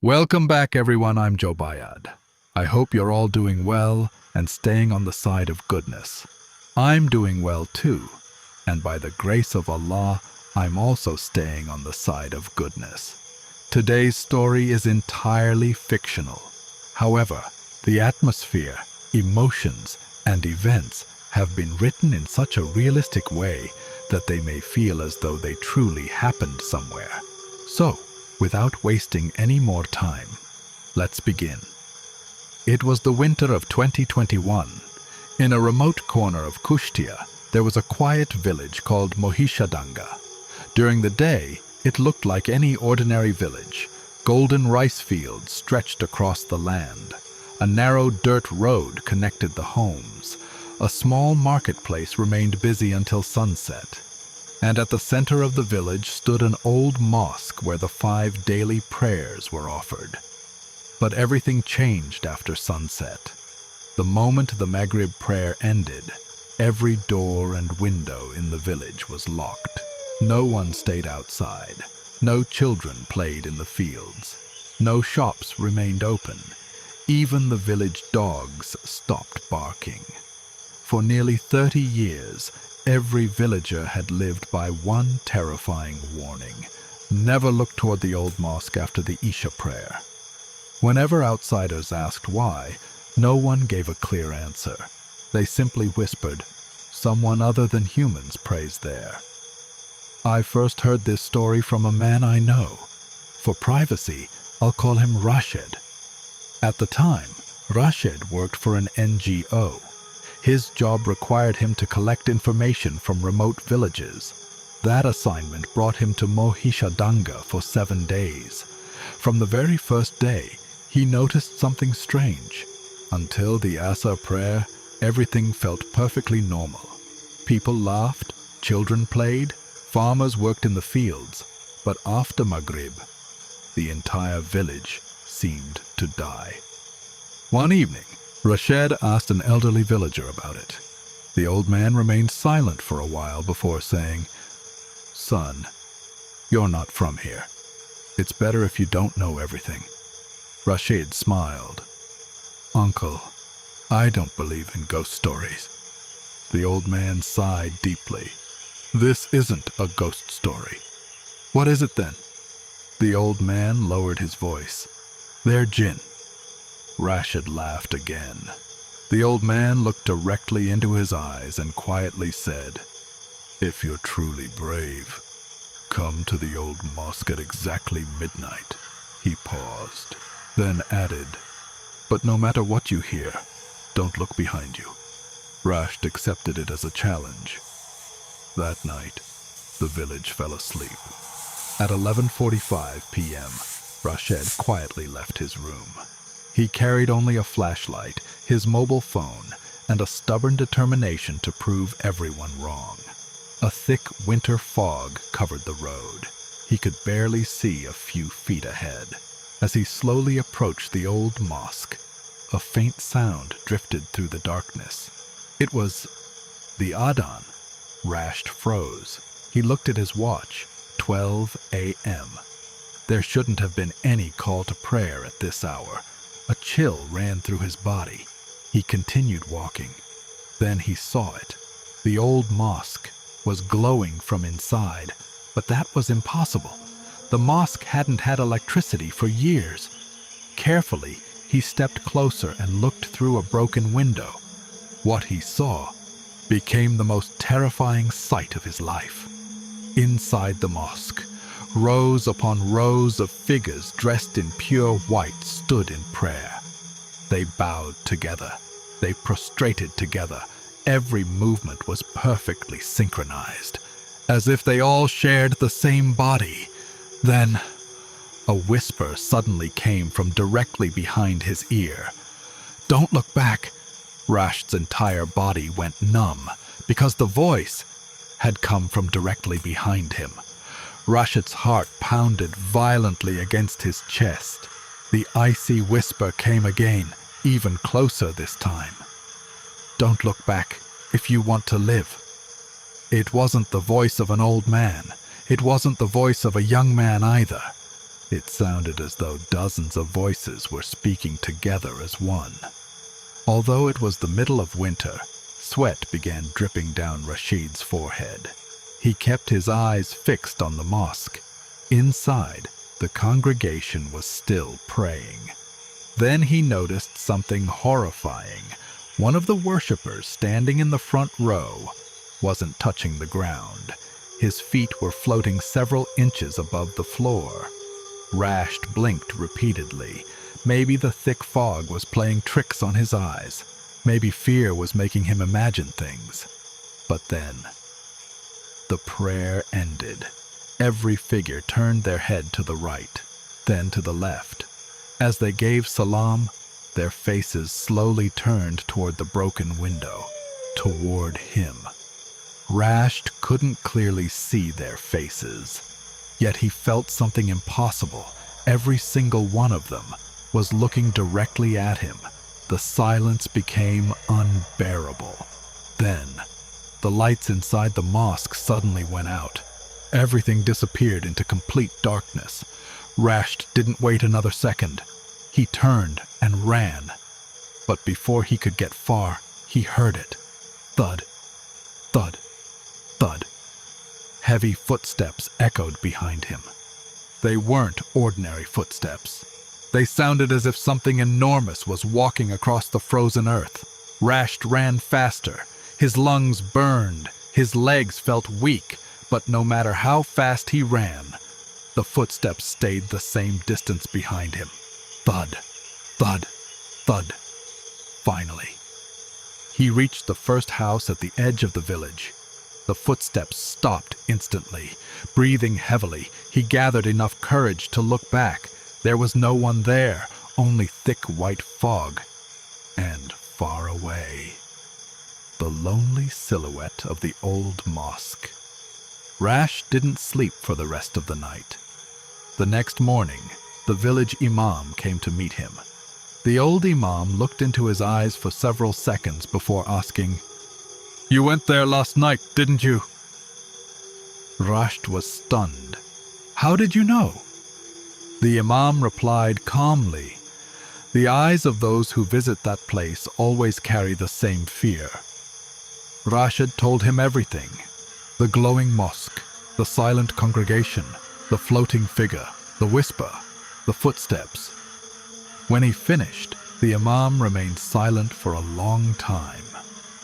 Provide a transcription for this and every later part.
Welcome back, everyone. I'm Joe Bayad. I hope you're all doing well and staying on the side of goodness. I'm doing well too, and by the grace of Allah, I'm also staying on the side of goodness. Today's story is entirely fictional. However, the atmosphere, emotions, and events have been written in such a realistic way that they may feel as though they truly happened somewhere. So, without wasting any more time, let's begin. It was the winter of 2021. In a remote corner of Kushtia, there was a quiet village called Mohishadanga. During the day, it looked like any ordinary village. Golden rice fields stretched across the land. A narrow dirt road connected the homes. A small marketplace remained busy until sunset. And at the center of the village stood an old mosque where the 5 daily prayers were offered. But everything changed after sunset. The moment the Maghrib prayer ended, every door and window in the village was locked. No one stayed outside. No children played in the fields. No shops remained open. Even the village dogs stopped barking. For nearly 30 years, every villager had lived by one terrifying warning: never look toward the old mosque after the Isha prayer. Whenever outsiders asked why, no one gave a clear answer. They simply whispered, "Someone other than humans prays there." I first heard this story from a man I know. For privacy, I'll call him Rashed. At the time, Rashed worked for an NGO. His job required him to collect information from remote villages. That assignment brought him to Mohishadanga for 7 days. From the very first day, he noticed something strange. Until the Asa prayer, everything felt perfectly normal. People laughed, children played, farmers worked in the fields. But after Maghrib, the entire village seemed to die. One evening, Rashed asked an elderly villager about it. The old man remained silent for a while before saying, "Son, you're not from here. It's better if you don't know everything." Rashed smiled. "Uncle, I don't believe in ghost stories." The old man sighed deeply. "This isn't a ghost story." "What is it then?" The old man lowered his voice. "They're jinn." Rashed laughed again. The old man looked directly into his eyes and quietly said, "If you're truly brave, come to the old mosque at exactly midnight." He paused, then added, "But no matter what you hear, don't look behind you." Rashed accepted it as a challenge. That night, the village fell asleep. At 11:45 p.m., Rashed quietly left his room. He carried only a flashlight, his mobile phone, and a stubborn determination to prove everyone wrong. A thick winter fog covered the road. He could barely see a few feet ahead. As he slowly approached the old mosque, a faint sound drifted through the darkness. It was the Adhan. Rashed froze. He looked at his watch. 12 a.m. There shouldn't have been any call to prayer at this hour. A chill ran through his body. He continued walking. Then he saw it. The old mosque was glowing from inside, but that was impossible. The mosque hadn't had electricity for years. Carefully, he stepped closer and looked through a broken window. What he saw became the most terrifying sight of his life. Inside the mosque, rows upon rows of figures dressed in pure white stood in prayer. They bowed together. They prostrated together. Every movement was perfectly synchronized, as if they all shared the same body. Then, a whisper suddenly came from directly behind his ear. "Don't look back." Rashed's entire body went numb, because the voice had come from directly behind him. Rashed's heart pounded violently against his chest. The icy whisper came again, even closer this time. "Don't look back if you want to live." It wasn't the voice of an old man. It wasn't the voice of a young man either. It sounded as though dozens of voices were speaking together as one. Although it was the middle of winter, sweat began dripping down Rashid's forehead. He kept his eyes fixed on the mosque. Inside, the congregation was still praying. Then he noticed something horrifying. One of the worshippers standing in the front row wasn't touching the ground. His feet were floating several inches above the floor. Rashed blinked repeatedly. Maybe the thick fog was playing tricks on his eyes. Maybe fear was making him imagine things. But then, the prayer ended. Every figure turned their head to the right, then to the left. As they gave salam, their faces slowly turned toward the broken window, toward him. Rashed couldn't clearly see their faces, yet he felt something impossible. Every single one of them was looking directly at him. The silence became unbearable. Then, the lights inside the mosque suddenly went out. Everything disappeared into complete darkness. Rashed didn't wait another second. He turned and ran. But before he could get far, he heard it. Thud, thud, thud. Heavy footsteps echoed behind him. They weren't ordinary footsteps. They sounded as if something enormous was walking across the frozen earth. Rashed ran faster. His lungs burned. His legs felt weak. But no matter how fast he ran, the footsteps stayed the same distance behind him. Thud, thud, thud. Finally, he reached the first house at the edge of the village. The footsteps stopped instantly. Breathing heavily, he gathered enough courage to look back. There was no one there, only thick white fog. And far away, the lonely silhouette of the old mosque. Rashed didn't sleep for the rest of the night. The next morning, the village imam came to meet him. The old imam looked into his eyes for several seconds before asking, "You went there last night, didn't you?" Rashed was stunned. "How did you know?" The imam replied calmly, "The eyes of those who visit that place always carry the same fear." Rashed told him everything. The glowing mosque, the silent congregation, the floating figure, the whisper, the footsteps. When he finished, the imam remained silent for a long time.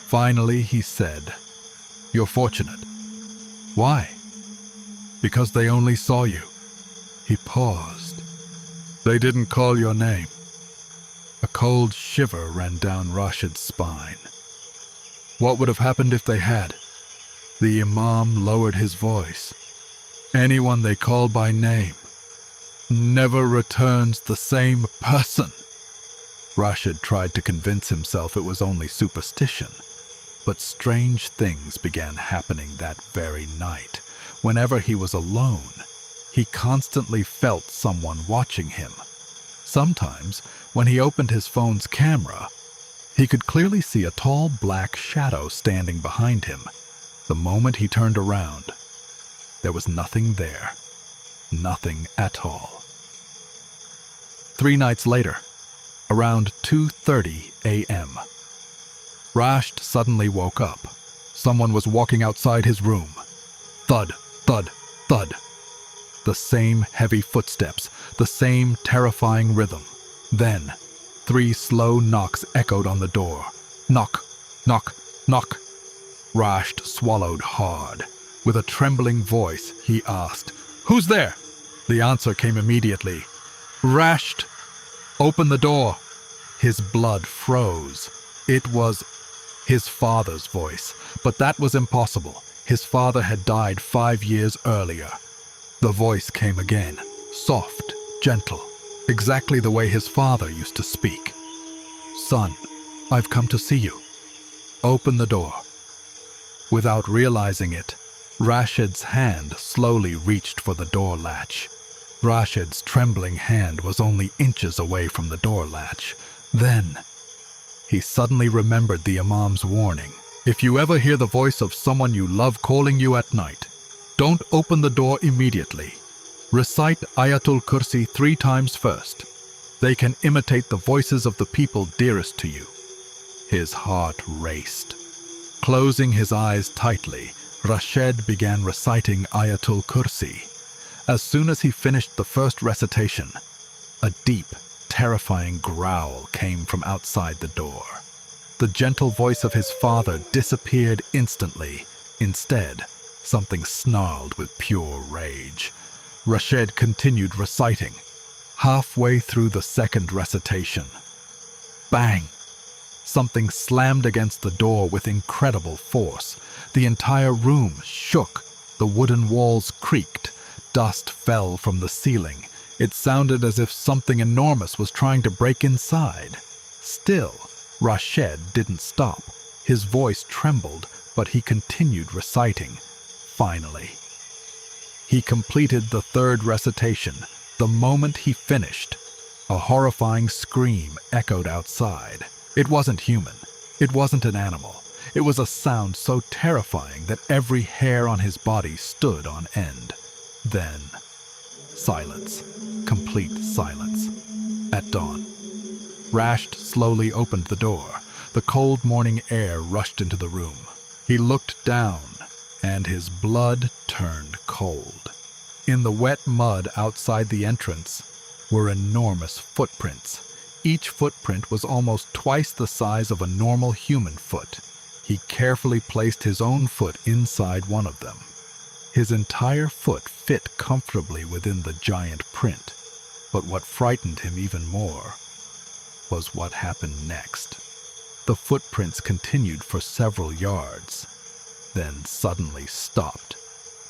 Finally, he said, "You're fortunate." "Why?" "Because they only saw you." He paused. "They didn't call your name." A cold shiver ran down Rashid's spine. "What would have happened if they had?" The imam lowered his voice. "Anyone they call by name never returns the same person." Rashed tried to convince himself it was only superstition, but strange things began happening that very night. Whenever he was alone, he constantly felt someone watching him. Sometimes, when he opened his phone's camera, he could clearly see a tall black shadow standing behind him. The moment he turned around, there was nothing there. Nothing at all. 3 nights later, around 2:30 a.m., Rashed suddenly woke up. Someone was walking outside his room. Thud, thud, thud. The same heavy footsteps, the same terrifying rhythm. Then, 3 slow knocks echoed on the door. Knock, knock, knock. Rashed swallowed hard. With a trembling voice, he asked, "Who's there?" The answer came immediately. "Rashed, open the door." His blood froze. It was his father's voice, but that was impossible. His father had died 5 years earlier. The voice came again, soft, gentle, exactly the way his father used to speak. "Son, I've come to see you. Open the door." Without realizing it, Rashid's hand slowly reached for the door latch. Rashid's trembling hand was only inches away from the door latch. Then, he suddenly remembered the imam's warning. "If you ever hear the voice of someone you love calling you at night, don't open the door immediately. Recite Ayatul Kursi 3 times first. They can imitate the voices of the people dearest to you." His heart raced. Closing his eyes tightly, Rashed began reciting Ayatul Kursi. As soon as he finished the first recitation, a deep, terrifying growl came from outside the door. The gentle voice of his father disappeared instantly. Instead, something snarled with pure rage. Rashed continued reciting. Halfway through the second recitation, bang! Something slammed against the door with incredible force. The entire room shook. The wooden walls creaked. Dust fell from the ceiling. It sounded as if something enormous was trying to break inside. Still, Rashed didn't stop. His voice trembled, but he continued reciting. Finally, he completed the third recitation. The moment he finished, a horrifying scream echoed outside. It wasn't human. It wasn't an animal. It was a sound so terrifying that every hair on his body stood on end. Then, silence. Complete silence. At dawn, Rashed slowly opened the door. The cold morning air rushed into the room. He looked down, and his blood turned cold. In the wet mud outside the entrance were enormous footprints. Each footprint was almost twice the size of a normal human foot. He carefully placed his own foot inside one of them. His entire foot fit comfortably within the giant print. But what frightened him even more was what happened next. The footprints continued for several yards, then suddenly stopped.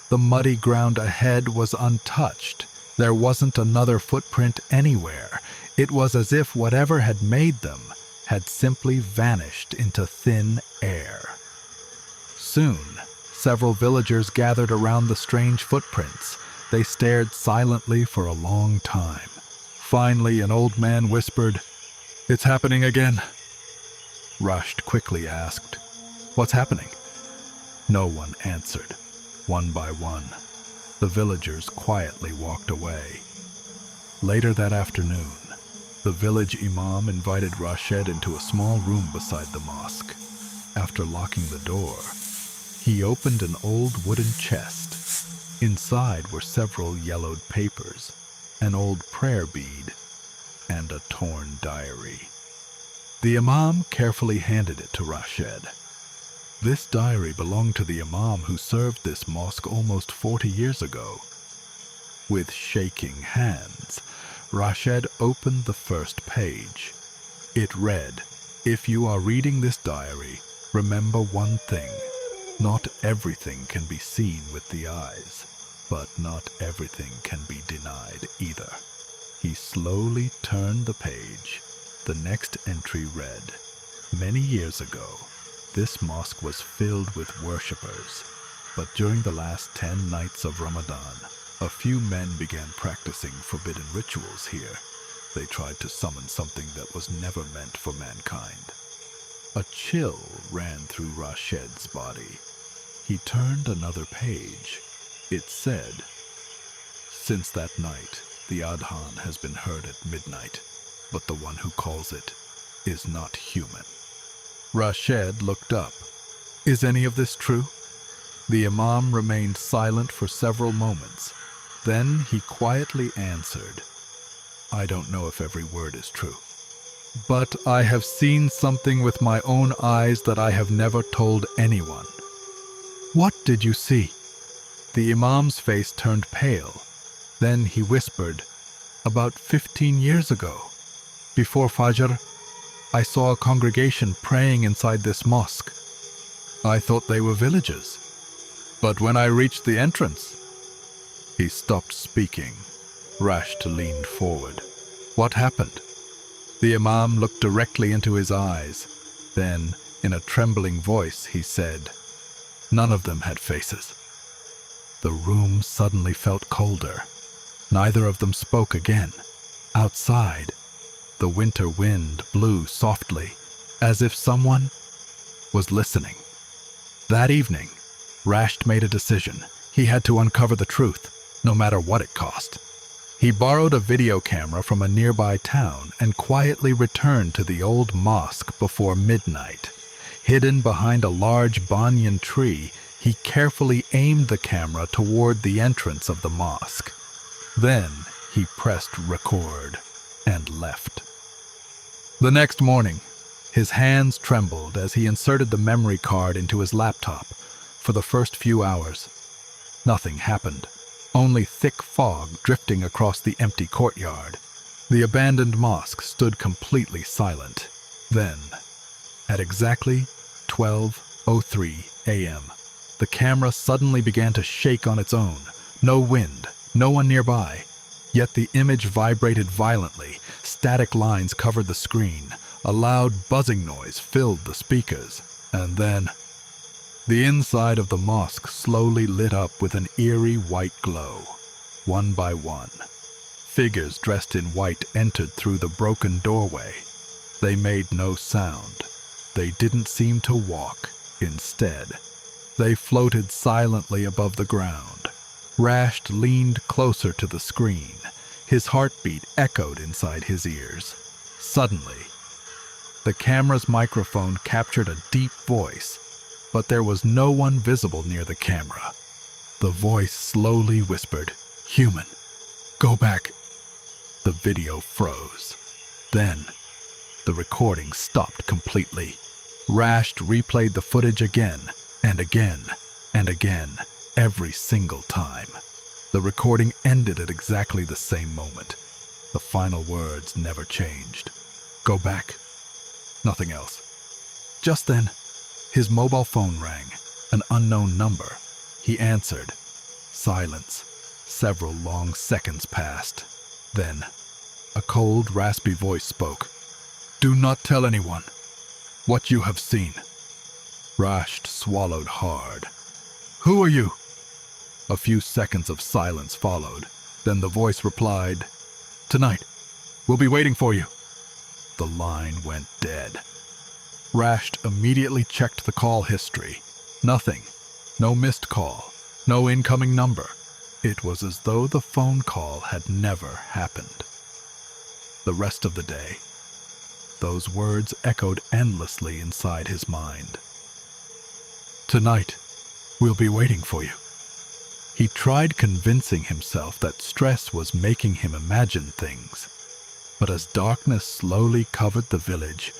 The muddy ground ahead was untouched. There wasn't another footprint anywhere. It was as if whatever had made them had simply vanished into thin air. Soon, several villagers gathered around the strange footprints. They stared silently for a long time. Finally, an old man whispered, "It's happening again." Rashed quickly asked, "What's happening?" No one answered. One by one, the villagers quietly walked away. Later that afternoon, the village imam invited Rashed into a small room beside the mosque. After locking the door, he opened an old wooden chest. Inside were several yellowed papers, an old prayer bead, and a torn diary. The imam carefully handed it to Rashed. This diary belonged to the imam who served this mosque almost 40 years ago. With shaking hands, Rashed opened the first page. It read, "If you are reading this diary, remember one thing. Not everything can be seen with the eyes, but not everything can be denied either." He slowly turned the page. The next entry read, "Many years ago, this mosque was filled with worshippers, but during the last 10 nights of Ramadan, a few men began practicing forbidden rituals here. They tried to summon something that was never meant for mankind." A chill ran through Rashed's body. He turned another page. It said, "Since that night, the Adhan has been heard at midnight, but the one who calls it is not human." Rashed looked up. "Is any of this true?" The imam remained silent for several moments. Then he quietly answered, "I don't know if every word is true, but I have seen something with my own eyes that I have never told anyone." "What did you see?" The imam's face turned pale. Then he whispered, "About 15 years ago, before Fajr, I saw a congregation praying inside this mosque. I thought they were villagers. But when I reached the entrance..." He stopped speaking. Rashed leaned forward. "What happened?" The imam looked directly into his eyes. Then, in a trembling voice, he said, "None of them had faces." The room suddenly felt colder. Neither of them spoke again. Outside, the winter wind blew softly, as if someone was listening. That evening, Rashed made a decision. He had to uncover the truth. no matter what it cost. He borrowed a video camera from a nearby town and quietly returned to the old mosque before midnight. Hidden behind a large banyan tree, he carefully aimed the camera toward the entrance of the mosque. Then he pressed record and left. The next morning, his hands trembled as he inserted the memory card into his laptop. For the first few hours, nothing happened. Only thick fog drifting across the empty courtyard. The abandoned mosque stood completely silent. Then, at exactly 12:03 a.m., the camera suddenly began to shake on its own. No wind, no one nearby. Yet the image vibrated violently. Static lines covered the screen. A loud buzzing noise filled the speakers. And then, the inside of the mosque slowly lit up with an eerie white glow. One by one, figures dressed in white entered through the broken doorway. They made no sound. They didn't seem to walk. Instead, they floated silently above the ground. Rashed leaned closer to the screen. His heartbeat echoed inside his ears. Suddenly, the camera's microphone captured a deep voice, but there was no one visible near the camera. The voice slowly whispered, "Human, go back." The video froze. Then, the recording stopped completely. Rashed replayed the footage again, and again, and again, every single time. The recording ended at exactly the same moment. The final words never changed. Go back. Nothing else. Just then, his mobile phone rang, an unknown number. He answered. Silence. Several long seconds passed. Then, a cold, raspy voice spoke. "Do not tell anyone what you have seen." Rashed swallowed hard. "Who are you?" A few seconds of silence followed. Then the voice replied, "Tonight. We'll be waiting for you." The line went dead. Rashed immediately checked the call history. Nothing. No missed call. No incoming number. It was as though the phone call had never happened. The rest of the day, those words echoed endlessly inside his mind. "Tonight, we'll be waiting for you." He tried convincing himself that stress was making him imagine things. But as darkness slowly covered the village,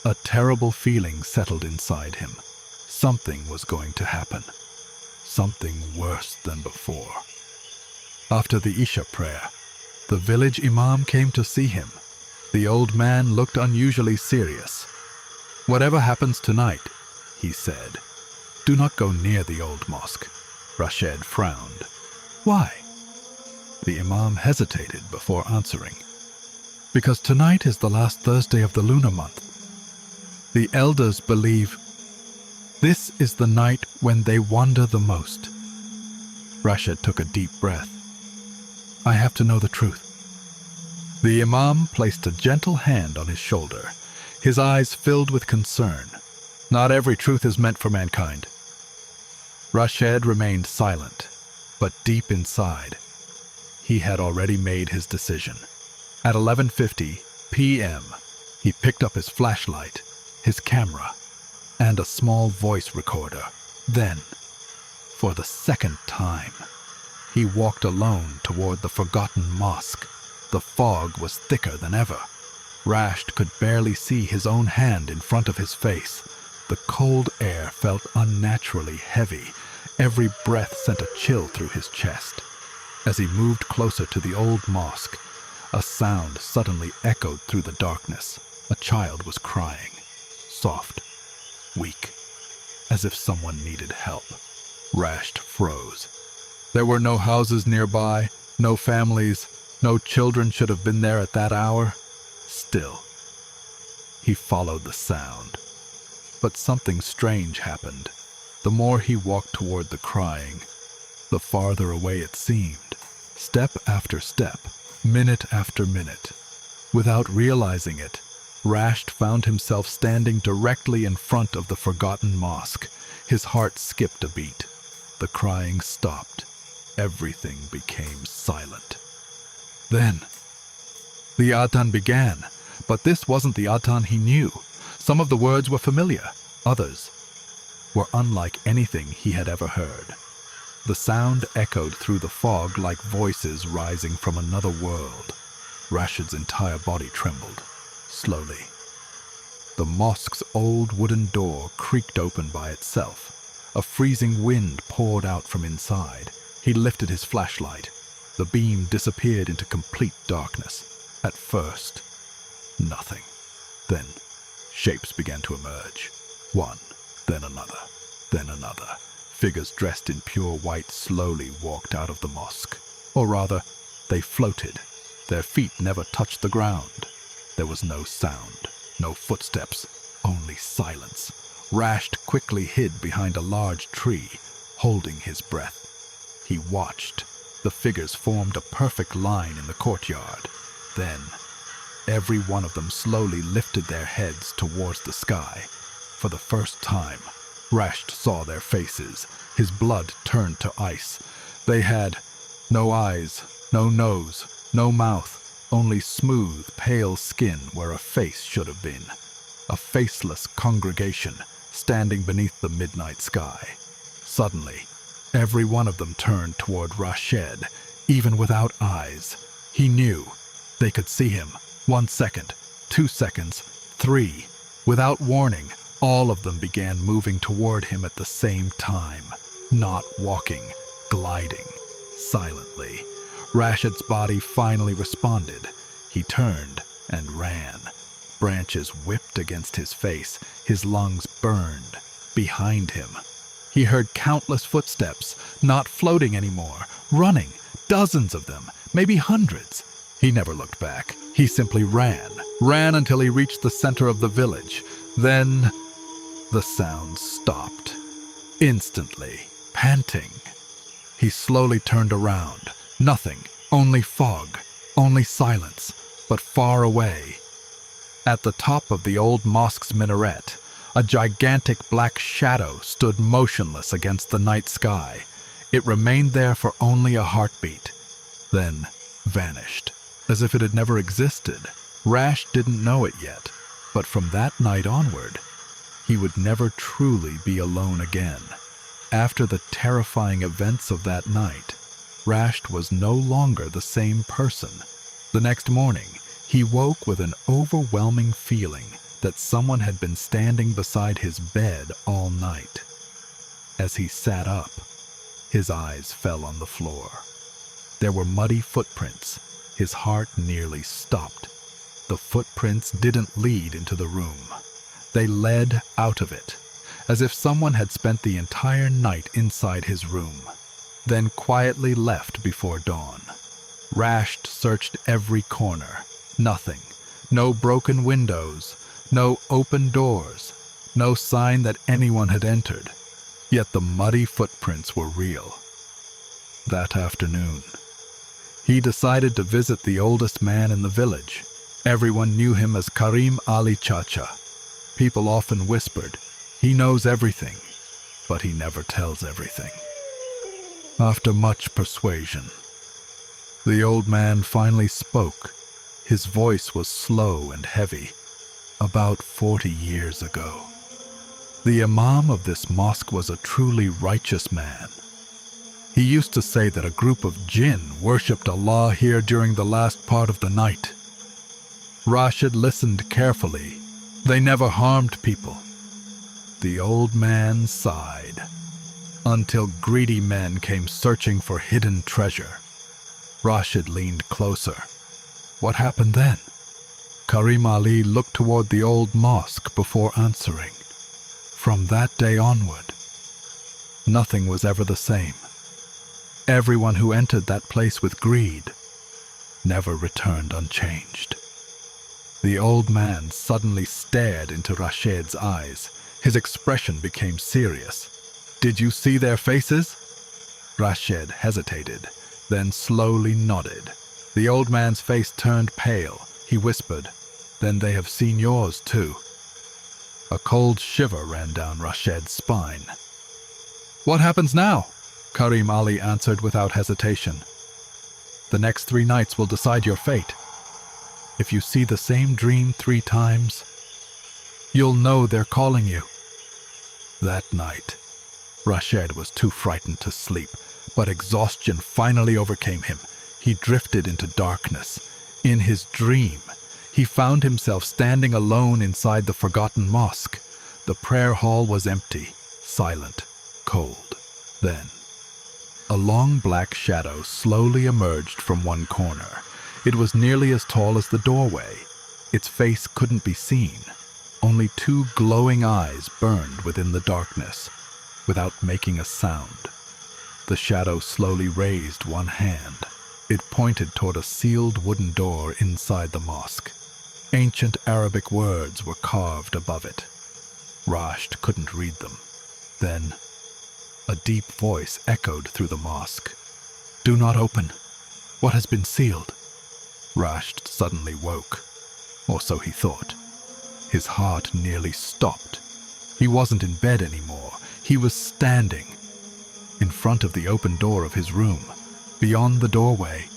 a terrible feeling settled inside him. Something was going to happen. Something worse than before. After the Isha prayer, the village imam came to see him. The old man looked unusually serious. "Whatever happens tonight," he said, "do not go near the old mosque." Rashed frowned. "Why?" The imam hesitated before answering. "Because tonight is the last Thursday of the lunar month. The elders believe this is the night when they wander the most." Rashed took a deep breath. "I have to know the truth." The imam placed a gentle hand on his shoulder, his eyes filled with concern. "Not every truth is meant for mankind." Rashed remained silent, but deep inside, he had already made his decision. At 11:50 p.m., he picked up his flashlight, his camera, and a small voice recorder. Then, for the second time, he walked alone toward the Forgotten Mosque. The fog was thicker than ever. Rashed could barely see his own hand in front of his face. The cold air felt unnaturally heavy. Every breath sent a chill through his chest. As he moved closer to the old mosque, a sound suddenly echoed through the darkness. A child was crying, soft, weak, as if someone needed help. Rashed froze. There were no houses nearby, no families, no children should have been there at that hour. Still, he followed the sound. But something strange happened. The more he walked toward the crying, the farther away it seemed. Step after step, minute after minute. Without realizing it, Rashed found himself standing directly in front of the Forgotten Mosque. His heart skipped a beat. The crying stopped. everything became silent. Then, the Adhan began, but this wasn't the Adhan he knew. Some of the words were familiar, others were unlike anything he had ever heard. The sound echoed through the fog like voices rising from another world. Rashed's entire body trembled, slowly. The mosque's old wooden door creaked open by itself. A freezing wind poured out from inside. He lifted his flashlight. The beam disappeared into complete darkness. At first, nothing. Then, shapes began to emerge. One, then another, then another. Figures dressed in pure white slowly walked out of the mosque. Or rather, they floated. Their feet never touched the ground. There was no sound, no footsteps, only silence. Rashed quickly hid behind a large tree, holding his breath. He watched. The figures formed a perfect line in the courtyard. Then, every one of them slowly lifted their heads towards the sky. For the first time, Rashed saw their faces. His blood turned to ice. They had no eyes, no nose, no mouth, only smooth, pale skin where a face should have been. A faceless congregation standing beneath the midnight sky. Suddenly, every one of them turned toward Rashed, even without eyes. He knew. They could see him. 1 second, 2 seconds, 3. Without warning, all of them began moving toward him at the same time. Not walking, gliding, silently. Rashed's body finally responded. He turned and ran. Branches whipped against his face. His lungs burned. Behind him, he heard countless footsteps, not floating anymore, running, dozens of them, maybe hundreds. He never looked back. He simply ran until he reached the center of the village. Then, the sound stopped. Instantly, panting. He slowly turned around. Nothing, only fog, only silence, but far away. At the top of the old mosque's minaret, a gigantic black shadow stood motionless against the night sky. It remained there for only a heartbeat, then vanished, as if it had never existed. Rashed didn't know it yet, but from that night onward, he would never truly be alone again. After the terrifying events of that night, Rashed was no longer the same person. The next morning, he woke with an overwhelming feeling that someone had been standing beside his bed all night. As he sat up, his eyes fell on the floor. There were muddy footprints. His heart nearly stopped. The footprints didn't lead into the room. They led out of it, as if someone had spent the entire night inside his room, then quietly left before dawn. Rashed searched every corner. Nothing. No broken windows. No open doors. No sign that anyone had entered. Yet the muddy footprints were real. That afternoon, he decided to visit the oldest man in the village. Everyone knew him as Karim Ali Chacha. People often whispered, "He knows everything, but he never tells everything." After much persuasion, the old man finally spoke. His voice was slow and heavy. About 40 years ago, the imam of this mosque was a truly righteous man. He used to say that a group of jinn worshipped Allah here during the last part of the night. Rashed listened carefully. They never harmed people. The old man sighed, until greedy men came searching for hidden treasure. Rashed leaned closer. What happened then? Karim Ali looked toward the old mosque before answering. From that day onward, nothing was ever the same. Everyone who entered that place with greed never returned unchanged. The old man suddenly stared into Rashed's eyes. His expression became serious. "Did you see their faces?" Rashed hesitated, then slowly nodded. The old man's face turned pale. He whispered, "Then they have seen yours too." A cold shiver ran down Rashed's spine. "What happens now?" Karim Ali answered without hesitation. The next 3 nights will decide your fate. If you see the same dream 3 times, you'll know they're calling you. That night, Rashed was too frightened to sleep, but exhaustion finally overcame him. He drifted into darkness. In his dream, he found himself standing alone inside the Forgotten Mosque. The prayer hall was empty, silent, cold. Then, a long black shadow slowly emerged from one corner. It was nearly as tall as the doorway. Its face couldn't be seen. Only 2 glowing eyes burned within the darkness, without making a sound. The shadow slowly raised one hand. It pointed toward a sealed wooden door inside the mosque. Ancient Arabic words were carved above it. Rashed couldn't read them. Then, a deep voice echoed through the mosque. "Do not open. What has been sealed?" Rashed suddenly woke, or so he thought. His heart nearly stopped. He wasn't in bed anymore. He was standing in front of the open door of his room. Beyond the doorway,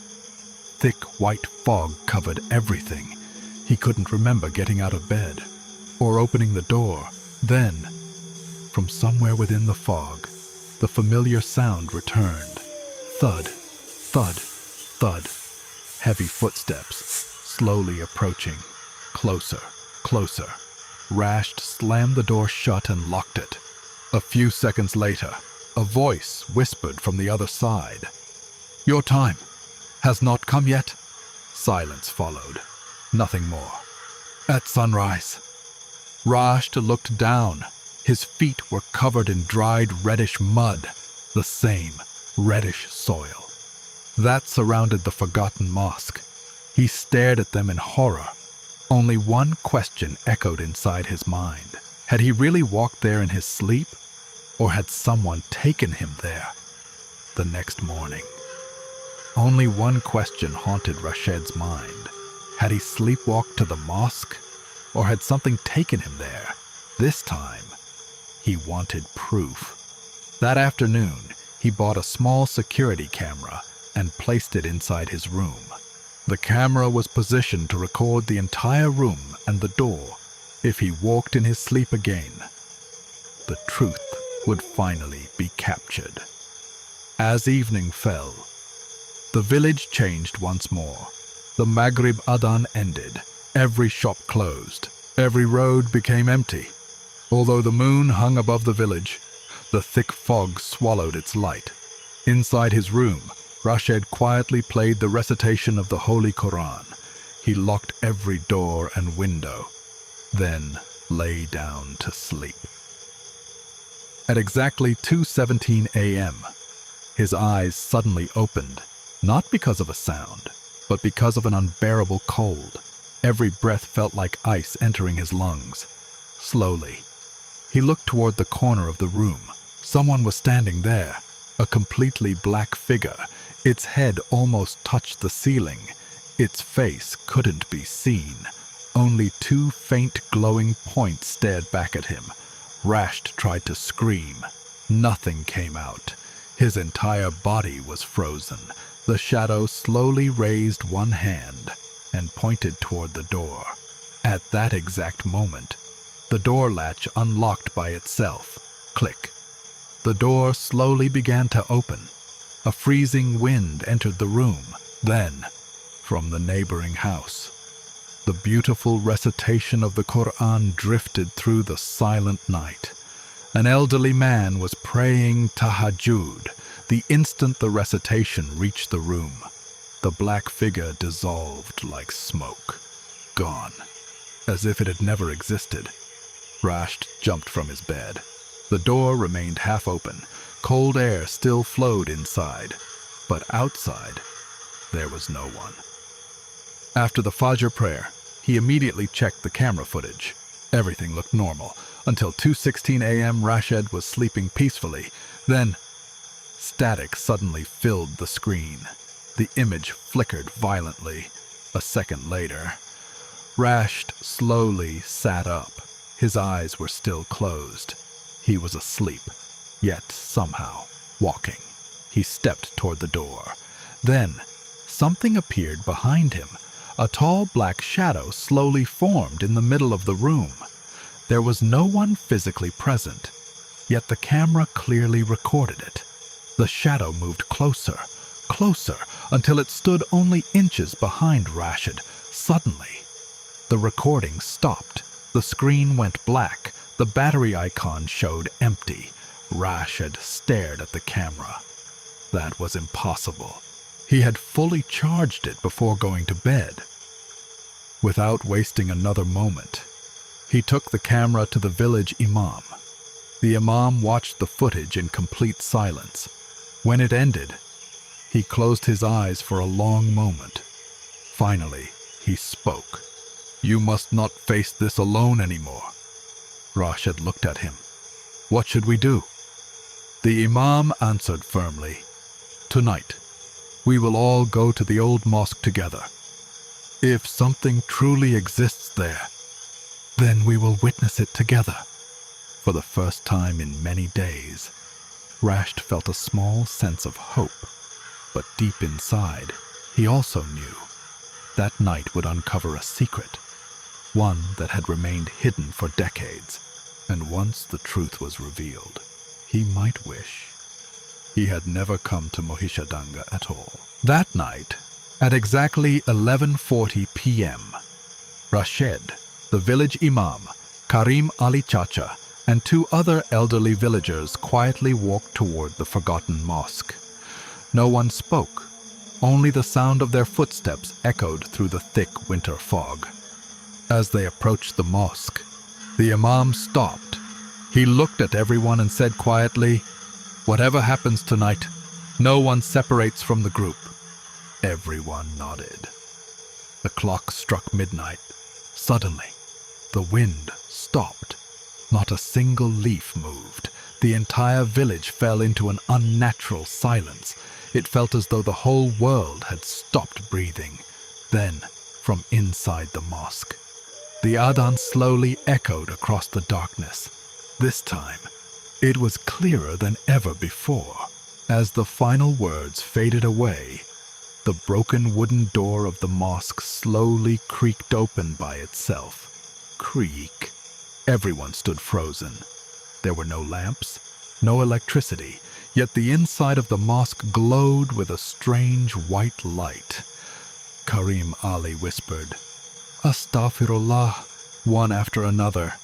thick white fog covered everything. He couldn't remember getting out of bed or opening the door. Then, from somewhere within the fog, the familiar sound returned. Thud, thud, thud. Heavy footsteps, slowly approaching. Closer, closer. Rashed slammed the door shut and locked it. A few seconds later, a voice whispered from the other side. "Your time has not come yet." Silence followed. Nothing more. At sunrise, Rashed looked down. His feet were covered in dried reddish mud, the same reddish soil that surrounded the Forgotten Mosque. He stared at them in horror. Only one question echoed inside his mind. Had he really walked there in his sleep, or had someone taken him there? The next morning, only one question haunted Rashed's mind. Had he sleepwalked to the mosque, or had something taken him there? This time, he wanted proof. That afternoon, he bought a small security camera and placed it inside his room. The camera was positioned to record the entire room and the door. If he walked in his sleep again, the truth would finally be captured. As evening fell, the village changed once more. The Maghrib Adhan ended. Every shop closed. Every road became empty. Although the moon hung above the village, the thick fog swallowed its light. Inside his room, Rashed quietly played the recitation of the Holy Quran. He locked every door and window, then lay down to sleep. At exactly 2:17 a.m., his eyes suddenly opened, not because of a sound, but because of an unbearable cold. Every breath felt like ice entering his lungs. Slowly, he looked toward the corner of the room. Someone was standing there, a completely black figure. Its head almost touched the ceiling. Its face couldn't be seen. Only 2 faint glowing points stared back at him. Rashed tried to scream. Nothing came out. His entire body was frozen. The shadow slowly raised one hand and pointed toward the door. At that exact moment, the door latch unlocked by itself. Click. The door slowly began to open. A freezing wind entered the room. Then, from the neighboring house, the beautiful recitation of the Quran drifted through the silent night. An elderly man was praying tahajjud. The instant the recitation reached the room, the black figure dissolved like smoke. Gone, as if it had never existed. Rashed jumped from his bed. The door remained half open. Cold air still flowed inside, but outside, there was no one. After the Fajr prayer, he immediately checked the camera footage. Everything looked normal. Until 2:16 a.m., Rashed was sleeping peacefully. Then, static suddenly filled the screen. The image flickered violently. A second later, Rashed slowly sat up. His eyes were still closed. He was asleep, yet somehow walking. He stepped toward the door. Then, something appeared behind him. A tall black shadow slowly formed in the middle of the room. There was no one physically present, yet the camera clearly recorded it. The shadow moved closer, closer, until it stood only inches behind Rashed. Suddenly, the recording stopped. The screen went black. The battery icon showed empty. Rashed stared at the camera. That was impossible. He had fully charged it before going to bed. Without wasting another moment, he took the camera to the village imam. The imam watched the footage in complete silence. When it ended, he closed his eyes for a long moment. Finally, he spoke. "You must not face this alone anymore." Rashed looked at him. "What should we do?" The imam answered firmly, "Tonight, we will all go to the old mosque together. If something truly exists there, then we will witness it together." For the first time in many days, Rashed felt a small sense of hope, but deep inside, he also knew that night would uncover a secret, one that had remained hidden for decades, and once the truth was revealed, he might wish he had never come to Mohishadanga at all. That night, at exactly 11:40 p.m., Rashed, the village imam, Karim Ali Chacha, and two other elderly villagers quietly walked toward the Forgotten Mosque. No one spoke. Only the sound of their footsteps echoed through the thick winter fog. As they approached the mosque, the imam stopped. He looked at everyone and said quietly, "Whatever happens tonight, no one separates from the group." Everyone nodded. The clock struck midnight. Suddenly, the wind stopped. Not a single leaf moved. The entire village fell into an unnatural silence. It felt as though the whole world had stopped breathing. Then, from inside the mosque, the Adhans slowly echoed across the darkness. This time, it was clearer than ever before. As the final words faded away, the broken wooden door of the mosque slowly creaked open by itself. Creak. Everyone stood frozen. There were no lamps, no electricity, yet the inside of the mosque glowed with a strange white light. Karim Ali whispered, "Astaghfirullah," one after another.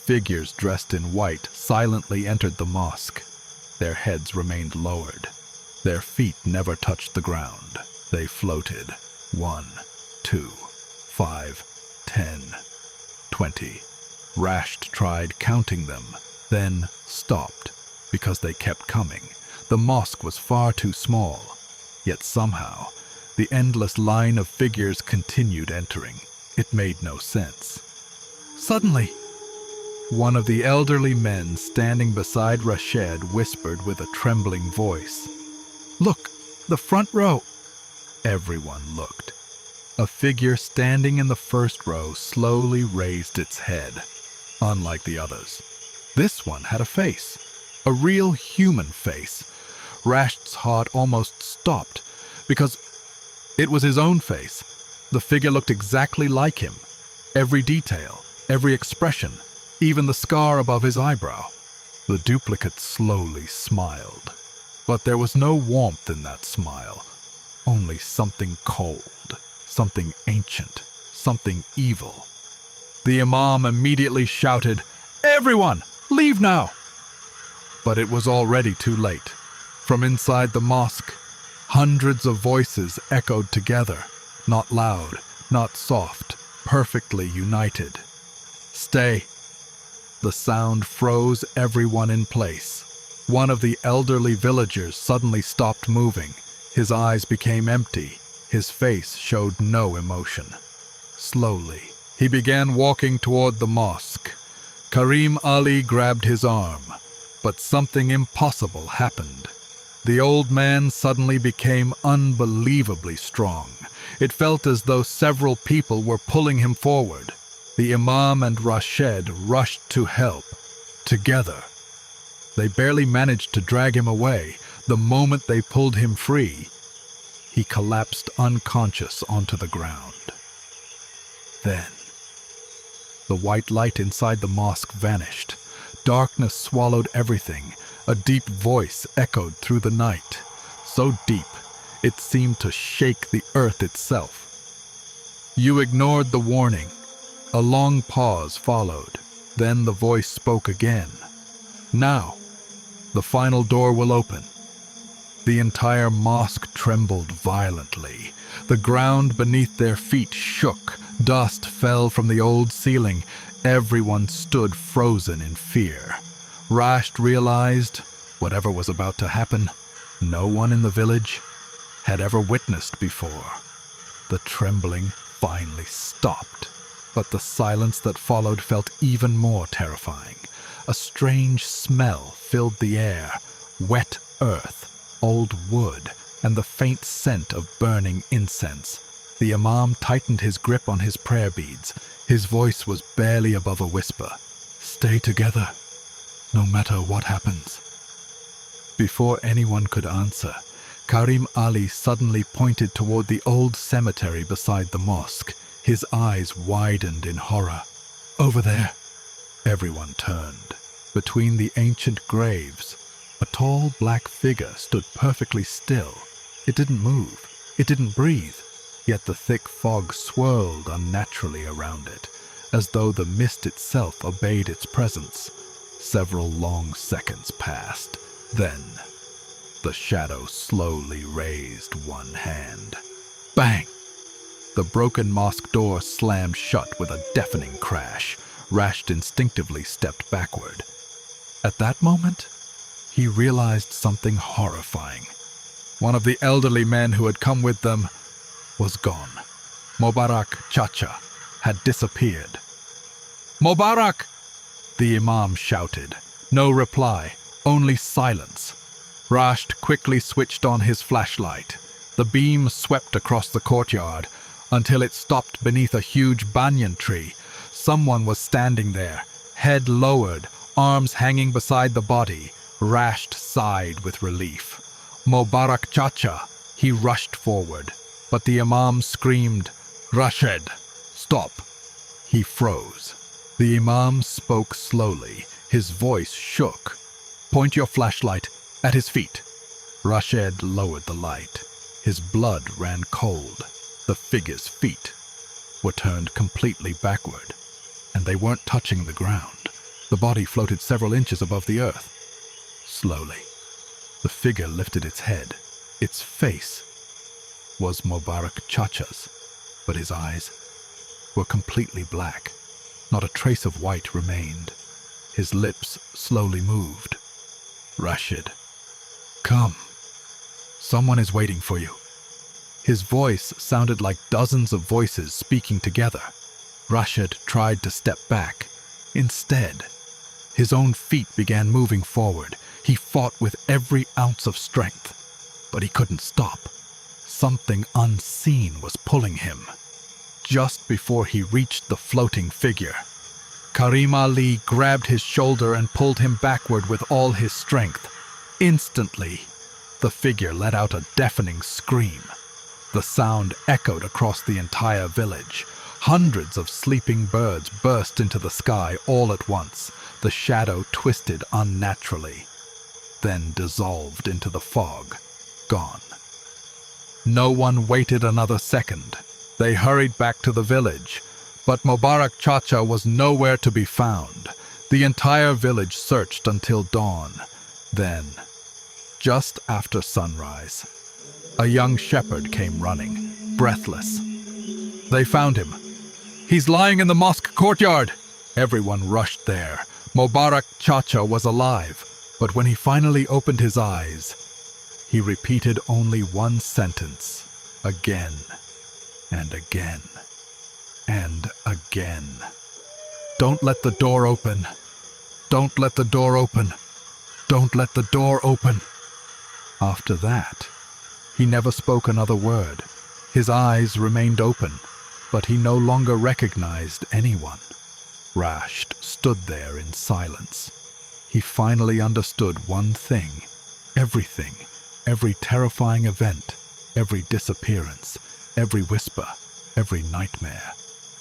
Figures dressed in white silently entered the mosque. Their heads remained lowered. Their feet never touched the ground. They floated. 1, 2, 5, 10, 20. Rashed tried counting them, then stopped, because they kept coming. The mosque was far too small, yet somehow, the endless line of figures continued entering. It made no sense. Suddenly, one of the elderly men standing beside Rashed whispered with a trembling voice, "Look, the front row." Everyone looked. A figure standing in the first row slowly raised its head. Unlike the others, this one had a face, a real human face. Rashed's heart almost stopped, because it was his own face. The figure looked exactly like him. Every detail, every expression, even the scar above his eyebrow. The duplicate slowly smiled. But there was no warmth in that smile, only something cold, something ancient, something evil. The imam immediately shouted, "Everyone, leave now!" But it was already too late. From inside the mosque, hundreds of voices echoed together, not loud, not soft, perfectly united. "Stay." The sound froze everyone in place. One of the elderly villagers suddenly stopped moving. His eyes became empty. His face showed no emotion. Slowly, he began walking toward the mosque. Karim Ali grabbed his arm, but something impossible happened. The old man suddenly became unbelievably strong. It felt as though several people were pulling him forward. The imam and Rashed rushed to help. Together, they barely managed to drag him away. The moment they pulled him free, he collapsed unconscious onto the ground. Then, the white light inside the mosque vanished. Darkness swallowed everything. A deep voice echoed through the night, so deep it seemed to shake the earth itself. You ignored the warning. A long pause followed. Then the voice spoke again. Now, the final door will open. The entire mosque trembled violently. The ground beneath their feet shook. Dust fell from the old ceiling. Everyone stood frozen in fear. Rashed realized whatever was about to happen, no one in the village had ever witnessed before. The trembling finally stopped, but the silence that followed felt even more terrifying. A strange smell filled the air, wet earth, old wood, and the faint scent of burning incense. The imam tightened his grip on his prayer beads. His voice was barely above a whisper. "Stay together, no matter what happens." Before anyone could answer, Karim Ali suddenly pointed toward the old cemetery beside the mosque. His eyes widened in horror. "Over there." Everyone turned. Between the ancient graves, a tall black figure stood perfectly still. It didn't move. It didn't breathe. Yet the thick fog swirled unnaturally around it, as though the mist itself obeyed its presence. Several long seconds passed. Then, the shadow slowly raised one hand. Bang! The broken mosque door slammed shut with a deafening crash. Rashed instinctively stepped backward. At that moment, he realized something horrifying. One of the elderly men who had come with them was gone. Mubarak Chacha had disappeared. "Mubarak!" the imam shouted. No reply, only silence. Rashed quickly switched on his flashlight. The beam swept across the courtyard until it stopped beneath a huge banyan tree. Someone was standing there, head lowered, arms hanging beside the body. Rashed sighed with relief. "Mubarak Chacha!" He rushed forward, but the imam screamed, "Rashed, stop!" He froze. The imam spoke slowly. His voice shook. "Point your flashlight at his feet." Rashed lowered the light. His blood ran cold. The figure's feet were turned completely backward, and they weren't touching the ground. The body floated several inches above the earth. Slowly, the figure lifted its head. Its face was Mubarak Chacha's, but his eyes were completely black. Not a trace of white remained. His lips slowly moved. "Rashed, come. Someone is waiting for you." His voice sounded like dozens of voices speaking together. Rashed tried to step back. Instead, his own feet began moving forward. He fought with every ounce of strength, but he couldn't stop. Something unseen was pulling him. Just before he reached the floating figure, Karim Ali grabbed his shoulder and pulled him backward with all his strength. Instantly, the figure let out a deafening scream. The sound echoed across the entire village. Hundreds of sleeping birds burst into the sky all at once. The shadow twisted unnaturally, then dissolved into the fog, gone. No one waited another second. They hurried back to the village, but Mubarak Chacha was nowhere to be found. The entire village searched until dawn. Then, just after sunrise, a young shepherd came running, breathless. They found him. "He's lying in the mosque courtyard!" Everyone rushed there. Mubarak Chacha was alive, but when he finally opened his eyes, he repeated only one sentence, again and again and again. "Don't let the door open. Don't let the door open. Don't let the door open." After that, he never spoke another word. His eyes remained open, but he no longer recognized anyone. Rashed stood there in silence. He finally understood one thing. Everything Every terrifying event, every disappearance, every whisper, every nightmare